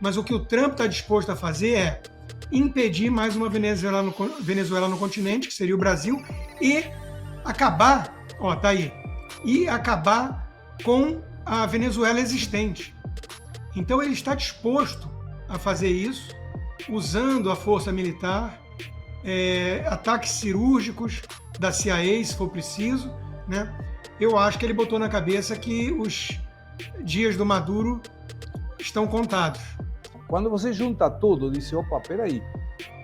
Mas o que o Trump está disposto a fazer é impedir mais uma Venezuela no continente, que seria o Brasil, e acabar, tá aí, e acabar com a Venezuela existente. Então ele está disposto a fazer isso, usando a força militar, ataques cirúrgicos da CIA, se for preciso, né? Eu acho que ele botou na cabeça que os dias do Maduro estão contados. Quando você junta tudo, diz, opa, peraí,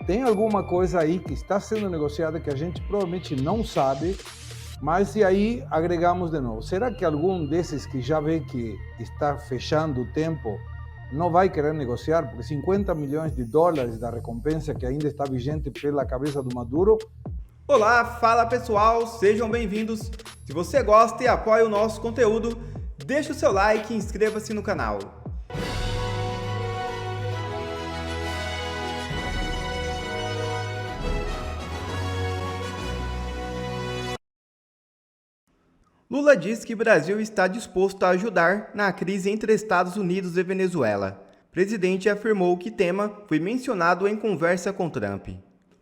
tem alguma coisa aí que está sendo negociada que a gente provavelmente não sabe, mas e aí agregamos de novo. Será que algum desses que já vê que está fechando o tempo não vai querer negociar? Porque 50 milhões de dólares da recompensa que ainda está vigente pela cabeça do Maduro. Olá, fala pessoal, sejam bem-vindos. Se você gosta e apoia o nosso conteúdo, deixa o seu like e inscreva-se no canal. Lula diz que o Brasil está disposto a ajudar na crise entre Estados Unidos e Venezuela. O presidente afirmou que o tema foi mencionado em conversa com Trump.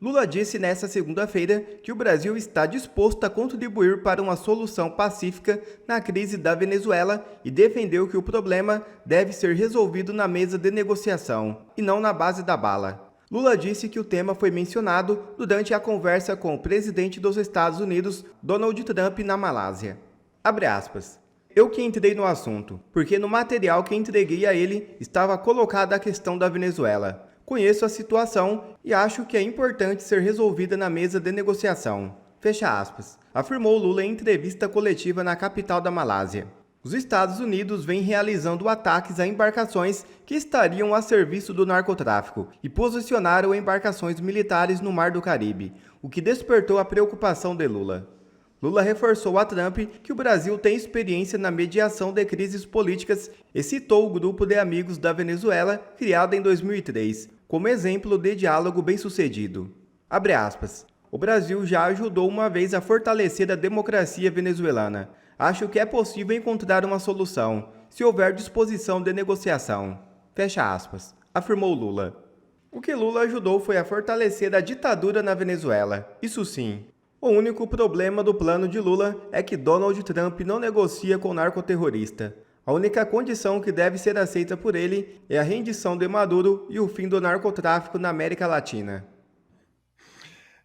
Lula disse nesta segunda-feira que o Brasil está disposto a contribuir para uma solução pacífica na crise da Venezuela e defendeu que o problema deve ser resolvido na mesa de negociação e não na base da bala. Lula disse que o tema foi mencionado durante a conversa com o presidente dos Estados Unidos, Donald Trump, na Malásia. Abre aspas. Eu que entrei no assunto, porque no material que entreguei a ele estava colocada a questão da Venezuela. Conheço a situação e acho que é importante ser resolvida na mesa de negociação. Fecha aspas. Afirmou Lula em entrevista coletiva na capital da Malásia. Os Estados Unidos vêm realizando ataques a embarcações que estariam a serviço do narcotráfico e posicionaram embarcações militares no Mar do Caribe, o que despertou a preocupação de Lula. Lula reforçou a Trump que o Brasil tem experiência na mediação de crises políticas e citou o grupo de amigos da Venezuela, criado em 2003, como exemplo de diálogo bem-sucedido. Abre aspas. O Brasil já ajudou uma vez a fortalecer a democracia venezuelana. Acho que é possível encontrar uma solução, se houver disposição de negociação. Fecha aspas. Afirmou Lula. O que Lula ajudou foi a fortalecer a ditadura na Venezuela. Isso sim. O único problema do plano de Lula é que Donald Trump não negocia com o narcoterrorista. A única condição que deve ser aceita por ele é a rendição de Maduro e o fim do narcotráfico na América Latina.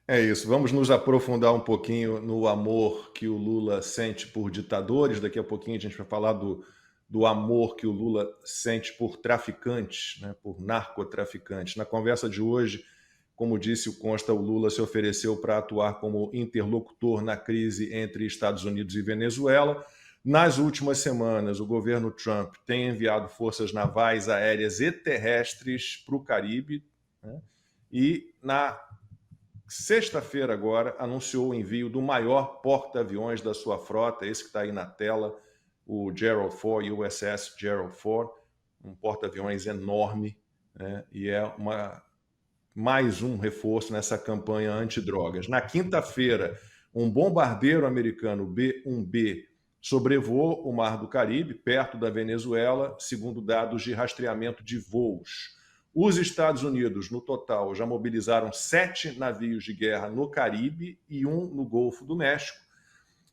É isso, vamos nos aprofundar um pouquinho no amor que o Lula sente por ditadores. Daqui a pouquinho a gente vai falar do amor que o Lula sente por traficantes, né, por narcotraficantes. Na conversa de hoje, como disse, consta, o Lula se ofereceu para atuar como interlocutor na crise entre Estados Unidos e Venezuela. Nas últimas semanas, o governo Trump tem enviado forças navais, aéreas e terrestres para o Caribe, né? E na sexta-feira agora anunciou o envio do maior porta-aviões da sua frota, esse que está aí na tela, o Gerald Ford, USS Gerald Ford, um porta-aviões enorme, né? E é mais um reforço nessa campanha antidrogas. Na quinta-feira, um bombardeiro americano B-1B sobrevoou o Mar do Caribe, perto da Venezuela, segundo dados de rastreamento de voos. Os Estados Unidos, no total, já mobilizaram 7 navios de guerra no Caribe e 1 no Golfo do México,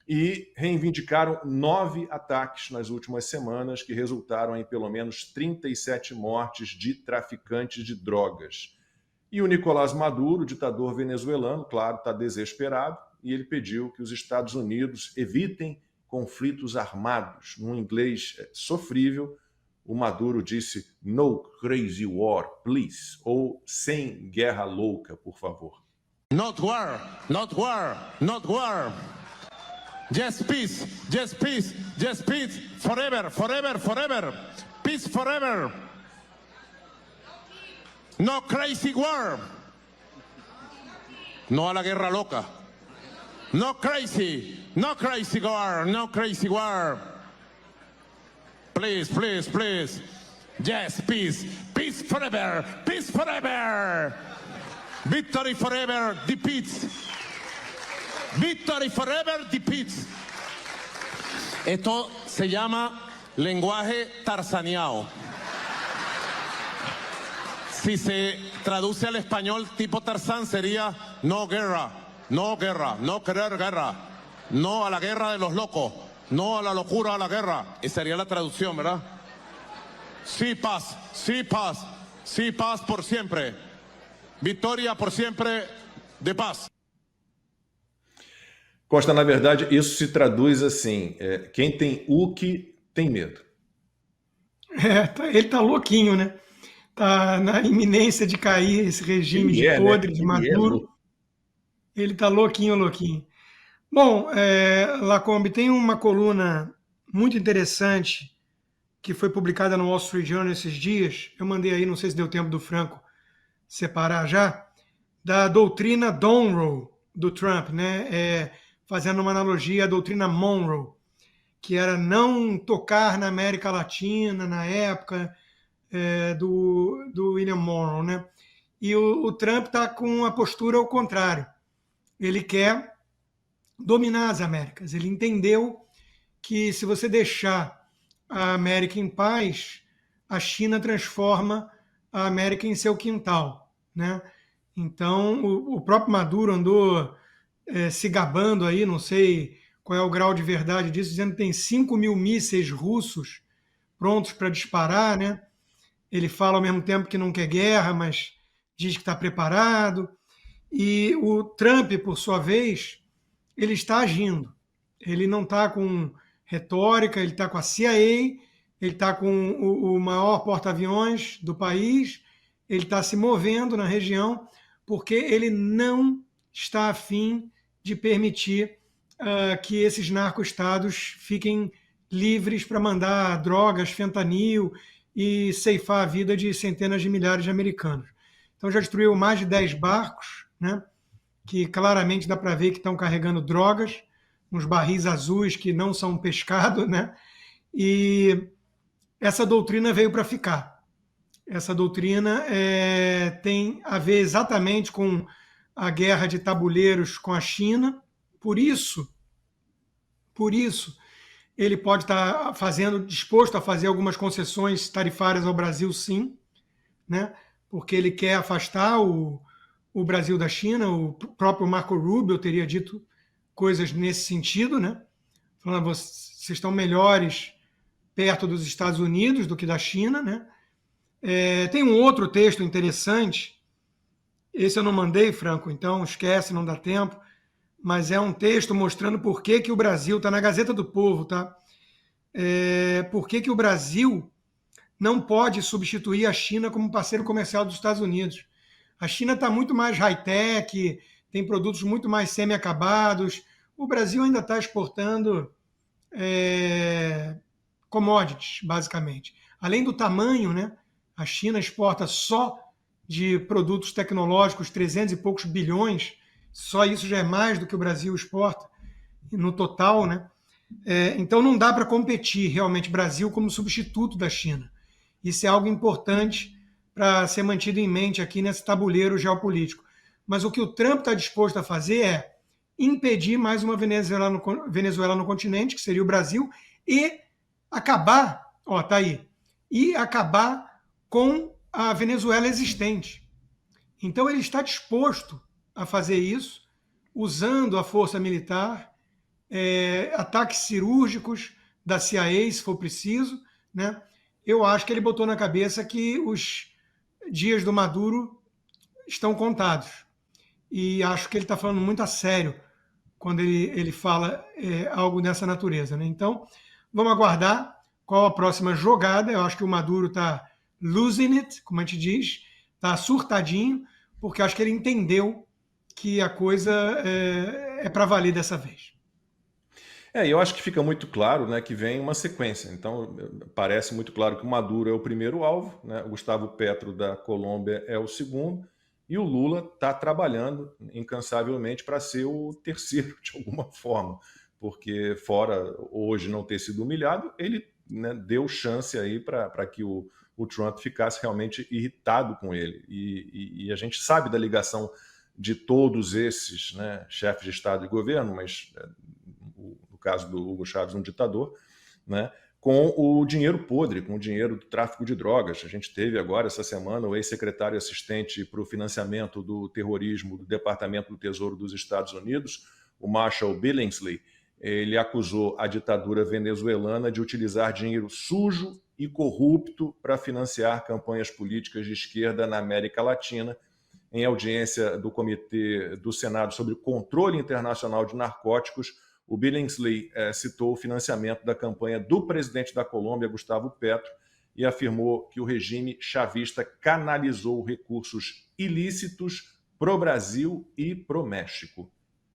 e reivindicaram 9 ataques nas últimas semanas, que resultaram em pelo menos 37 mortes de traficantes de drogas. E o Nicolás Maduro, ditador venezuelano, claro, está desesperado, e ele pediu que os Estados Unidos evitem conflitos armados. Num inglês sofrível, o Maduro disse "No crazy war, please", ou "sem guerra louca, por favor". Not war, not war, not war. Just peace, just peace, just peace, forever, forever, forever. Peace forever. No crazy war. No a la guerra loca. No crazy war, no crazy war. Please, please, please. Yes, peace. Peace forever, peace forever. Victory forever, defeats. Victory forever, defeats. Esto se llama lenguaje tarzaneado. Si se traduce al español tipo Tarzán sería no guerra, no guerra, no querer guerra, no a la guerra de los locos, no a la locura a la guerra. Esa sería la traducción, ¿verdad? Sí paz, sí paz, sí paz por siempre. Vitória por sempre de paz. Costa, na verdade, isso se traduz assim: quem tem UC tem medo. Ele tá louquinho, né? Tá na iminência de cair esse regime de podre, de Maduro. Ele tá louquinho, louquinho. Bom, Lacombe, tem uma coluna muito interessante que foi publicada no Wall Street Journal esses dias. Eu mandei aí, não sei se deu tempo do Franco separar já, da doutrina Monroe do Trump, né? Fazendo uma analogia à doutrina Monroe, que era não tocar na América Latina na época do William Monroe, né? E o Trump está com a postura ao contrário. Ele quer dominar as Américas. Ele entendeu que se você deixar a América em paz, a China transforma a América em seu quintal, né? Então, o próprio Maduro andou se gabando aí, não sei qual é o grau de verdade disso, dizendo que tem 5.000 mísseis russos prontos para disparar, né? Ele fala ao mesmo tempo que não quer guerra, mas diz que está preparado. E o Trump, por sua vez, ele está agindo. Ele não está com retórica, ele está com a CIA, ele está com o maior porta-aviões do país, ele está se movendo na região, porque ele não está afim de permitir que esses narco-estados fiquem livres para mandar drogas, fentanil e ceifar a vida de centenas de milhares de americanos. Então já destruiu mais de 10 barcos, né, que claramente dá para ver que estão carregando drogas, uns barris azuis que não são pescado, né? E essa doutrina veio para ficar. Essa doutrina tem a ver exatamente com a guerra de tabuleiros com a China. Por isso, ele pode estar disposto a fazer algumas concessões tarifárias ao Brasil, sim, né? Porque ele quer afastar o Brasil da China. O próprio Marco Rubio teria dito coisas nesse sentido, né? Falando, vocês estão melhores perto dos Estados Unidos do que da China, né? Tem um outro texto interessante, esse eu não mandei, Franco, então esquece, não dá tempo, mas é um texto mostrando por que o Brasil, está na Gazeta do Povo, tá? Por que o Brasil não pode substituir a China como parceiro comercial dos Estados Unidos. A China está muito mais high-tech, tem produtos muito mais semi-acabados. O Brasil ainda está exportando commodities, basicamente. Além do tamanho, né? A China exporta só de produtos tecnológicos 300 e poucos bilhões, só isso já é mais do que o Brasil exporta no total, né? Então não dá para competir realmente Brasil como substituto da China. Isso é algo importante para ser mantido em mente aqui nesse tabuleiro geopolítico. Mas o que o Trump está disposto a fazer é impedir mais uma Venezuela no continente, que seria o Brasil, e acabar, tá aí, e acabar com a Venezuela existente. Então ele está disposto a fazer isso, usando a força militar, ataques cirúrgicos da CIA, se for preciso, né? Eu acho que ele botou na cabeça que os dias do Maduro estão contados. E acho que ele está falando muito a sério quando ele fala algo dessa natureza, né? Então, vamos aguardar qual a próxima jogada. Eu acho que o Maduro está losing it, como a gente diz, está surtadinho, porque acho que ele entendeu que a coisa é para valer dessa vez. Eu acho que fica muito claro, né, que vem uma sequência. Então, parece muito claro que o Maduro é o primeiro alvo, né? O Gustavo Petro da Colômbia é o segundo, e o Lula está trabalhando incansavelmente para ser o terceiro, de alguma forma, porque fora hoje não ter sido humilhado, ele, né, deu chance aí para que o Trump ficasse realmente irritado com ele. E a gente sabe da ligação de todos esses, né, chefes de Estado e governo, mas no caso do Hugo Chávez, um ditador, né, com o dinheiro podre, com o dinheiro do tráfico de drogas. A gente teve agora, essa semana, o ex-secretário assistente para o financiamento do terrorismo do Departamento do Tesouro dos Estados Unidos, o Marshall Billingsley. Ele acusou a ditadura venezuelana de utilizar dinheiro sujo e corrupto para financiar campanhas políticas de esquerda na América Latina. Em audiência do Comitê do Senado sobre o Controle Internacional de Narcóticos, o Billingsley citou o financiamento da campanha do presidente da Colômbia, Gustavo Petro, e afirmou que o regime chavista canalizou recursos ilícitos pro Brasil e pro México.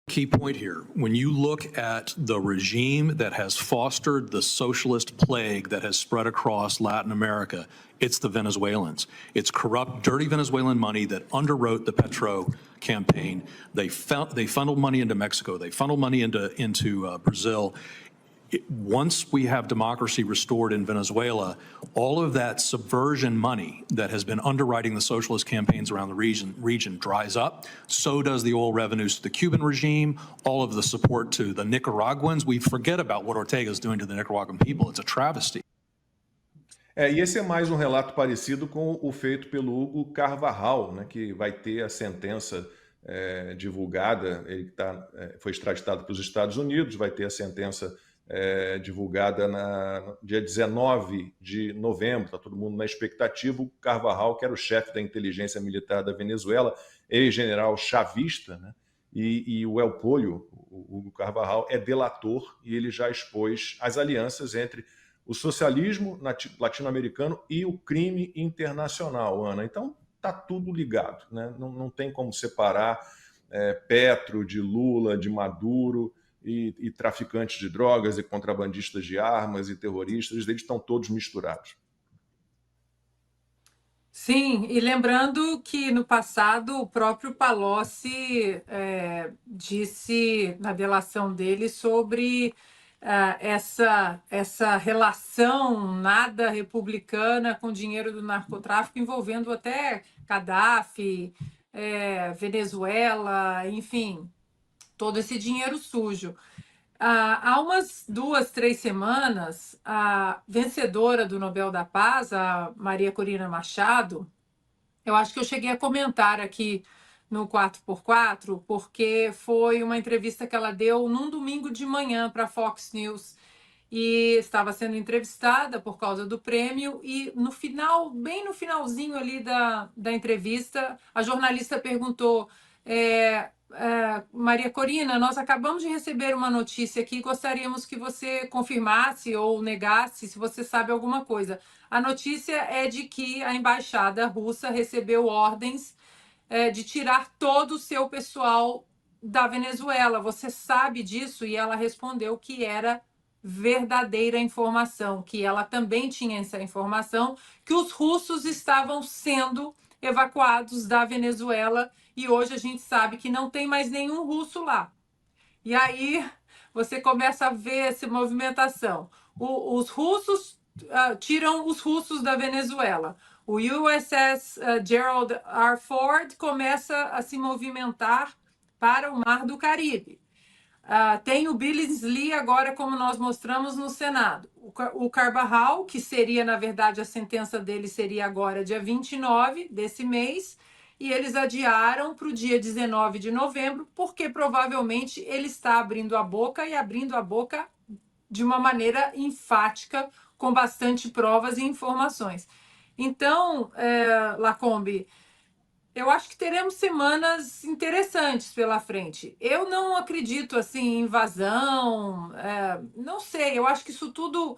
Key point here, when you look at the regime that has fostered the socialist plague that has spread across Latin America, it's the Venezuelans. It's corrupt, dirty Venezuelan money that underwrote the Petro campaign. They funneled money into Mexico. They funneled money into Brazil. Once we have democracy restored in Venezuela, all of that subversion money that has been underwriting the socialist campaigns around the region dries up. So does the oil revenues to the Cuban regime, all of the support to the Nicaraguans. We forget about what Ortega is doing to the Nicaraguan people. It's a travesty. E esse é mais um relato parecido com o feito pelo Hugo Carvajal, né, que vai ter a sentença divulgada. Ele foi extraditado para os Estados Unidos, vai ter a sentença divulgada no dia 19 de novembro. Está todo mundo na expectativa. O Carvajal, que era o chefe da inteligência militar da Venezuela, ex-general chavista, né? E o El Pollo, o Hugo Carvajal, é delator, e ele já expôs as alianças entre o socialismo latino-americano e o crime internacional, Ana. Então, está tudo ligado, né? Não tem como separar Petro de Lula, de Maduro, e traficantes de drogas, e contrabandistas de armas, e terroristas. Eles estão todos misturados. Sim, e lembrando que no passado o próprio Palocci disse na delação dele sobre essa relação nada republicana com dinheiro do narcotráfico, envolvendo até Gaddafi, Venezuela, enfim, todo esse dinheiro sujo. Há umas 2, 3 semanas, a vencedora do Nobel da Paz, a Maria Corina Machado, eu acho que eu cheguei a comentar aqui no 4x4, porque foi uma entrevista que ela deu num domingo de manhã para a Fox News, e estava sendo entrevistada por causa do prêmio, e no final, bem no finalzinho ali da entrevista, a jornalista perguntou: Maria Corina, nós acabamos de receber uma notícia aqui, gostaríamos que você confirmasse ou negasse se você sabe alguma coisa. A notícia é de que a embaixada russa recebeu ordens de tirar todo o seu pessoal da Venezuela. Você sabe disso? E ela respondeu que era verdadeira informação, que ela também tinha essa informação, que os russos estavam sendo evacuados da Venezuela, e hoje a gente sabe que não tem mais nenhum russo lá. E aí você começa a ver essa movimentação. Os russos tiram os russos da Venezuela. O USS Gerald R. Ford começa a se movimentar para o Mar do Caribe. Tem o Billingsley agora, como nós mostramos no Senado. O Carvajal, que seria, na verdade, a sentença dele seria agora dia 29 desse mês, e eles adiaram para o dia 19 de novembro, porque provavelmente ele está abrindo a boca, e abrindo a boca de uma maneira enfática, com bastante provas e informações. Então, Lacombe, eu acho que teremos semanas interessantes pela frente. Eu não acredito assim em invasão, não sei, eu acho que isso tudo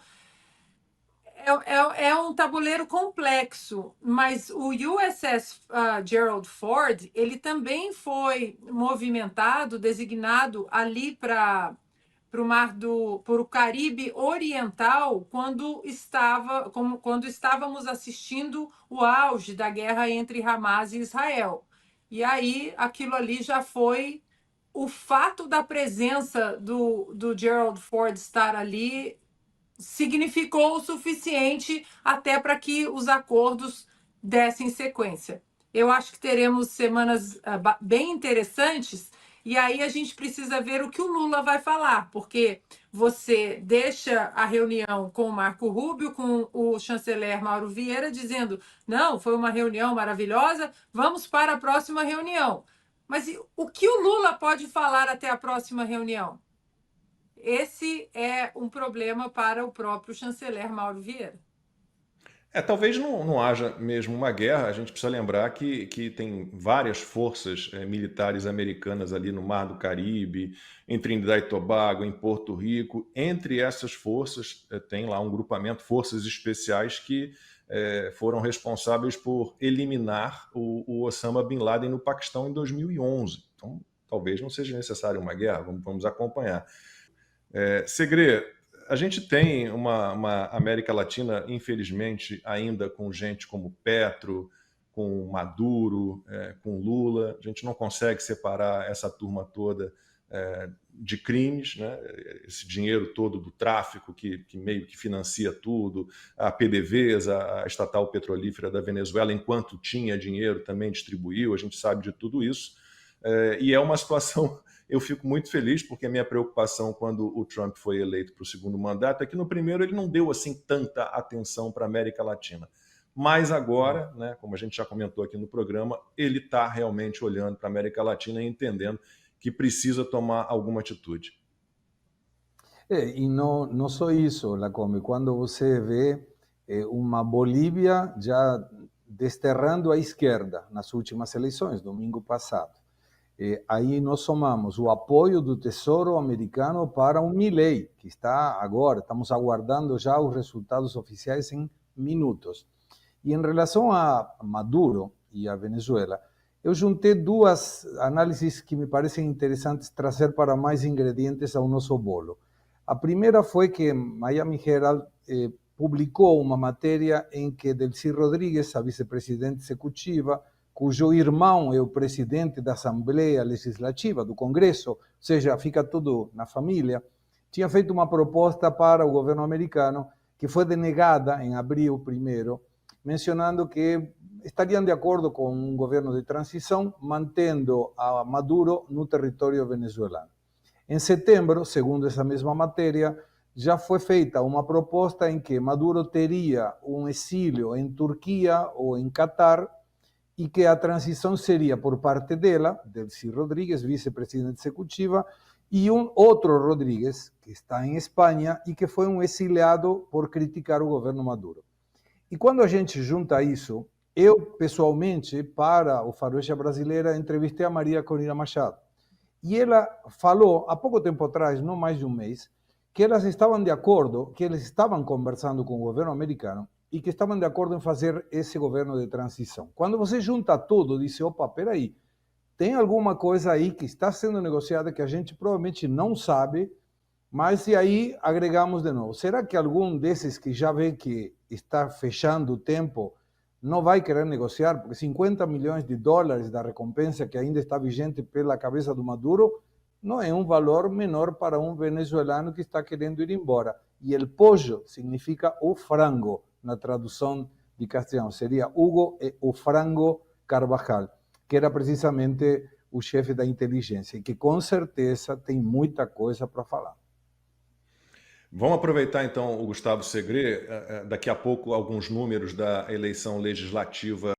é um tabuleiro complexo, mas o USS Gerald Ford, ele também foi movimentado, designado ali para o Caribe Oriental, quando estávamos assistindo o auge da guerra entre Hamas e Israel. E aí aquilo ali já foi o fato da presença do Gerald Ford estar ali, significou o suficiente até para que os acordos dessem sequência. Eu acho que teremos semanas bem interessantes, E aí a gente precisa ver o que o Lula vai falar, porque você deixa a reunião com o Marco Rubio, com o chanceler Mauro Vieira, dizendo: não, foi uma reunião maravilhosa, vamos para a próxima reunião. Mas o que o Lula pode falar até a próxima reunião? Esse é um problema para o próprio chanceler Mauro Vieira. Talvez não haja mesmo uma guerra. A gente precisa lembrar que tem várias forças militares americanas ali no Mar do Caribe, em Trinidad e Tobago, em Porto Rico. Entre essas forças tem lá um grupamento, forças especiais, que foram responsáveis por eliminar o Osama Bin Laden no Paquistão em 2011. Então, talvez não seja necessária uma guerra, vamos acompanhar. Segre, a gente tem uma América Latina, infelizmente, ainda com gente como Petro, com Maduro, com Lula. A gente não consegue separar essa turma toda de crimes, né? Esse dinheiro todo do tráfico que meio que financia tudo, a PDVSA, a estatal petrolífera da Venezuela, enquanto tinha dinheiro, também distribuiu, a gente sabe de tudo isso. E é uma situação... Eu fico muito feliz, porque a minha preocupação quando o Trump foi eleito para o segundo mandato é que no primeiro ele não deu assim tanta atenção para a América Latina. Mas agora, né, como a gente já comentou aqui no programa, ele está realmente olhando para a América Latina e entendendo que precisa tomar alguma atitude. E não só isso, Lacombe, quando você vê uma Bolívia já desterrando a esquerda nas últimas eleições, domingo passado. Aí nós somamos o apoio do Tesouro americano para o Milei, que está agora, estamos aguardando já os resultados oficiais em minutos. E em relação a Maduro e a Venezuela, eu juntei duas análises que me parecem interessantes trazer para mais ingredientes ao nosso bolo. A primeira foi que Miami Herald publicou uma matéria em que Delcy Rodrigues, a vice-presidente executiva, cujo irmão é o presidente da Assembleia Legislativa, do Congresso, ou seja, fica tudo na família, tinha feito uma proposta para o governo americano que foi denegada em abril primeiro, mencionando que estariam de acordo com um governo de transição, mantendo a Maduro no território venezuelano. Em setembro, segundo essa mesma matéria, já foi feita uma proposta em que Maduro teria um exílio em Turquia ou em Catar, e que a transição seria por parte dela, Delcy Rodrigues, vice-presidente executiva, e um outro Rodrigues, que está em Espanha e que foi um exiliado por criticar o governo Maduro. E quando a gente junta isso, eu, pessoalmente, para o Faroeste Brasileira, entrevistei a Maria Corina Machado. E ela falou, há pouco tempo atrás, não mais de um mês, que elas estavam de acordo, que eles estavam conversando com o governo americano e que estavam de acordo em fazer esse governo de transição. Quando você junta tudo, diz, opa, peraí, tem alguma coisa aí que está sendo negociada que a gente provavelmente não sabe, mas e aí agregamos de novo. Será que algum desses que já vê que está fechando o tempo não vai querer negociar? Porque 50 milhões de dólares da recompensa que ainda está vigente pela cabeça do Maduro não é um valor menor para um venezuelano que está querendo ir embora. E el pollo significa o frango, na tradução de castelhano. Seria Hugo e o Frango Carvajal, que era precisamente o chefe da inteligência, e que com certeza tem muita coisa para falar. Vamos aproveitar então o Gustavo Segre, daqui a pouco alguns números da eleição legislativa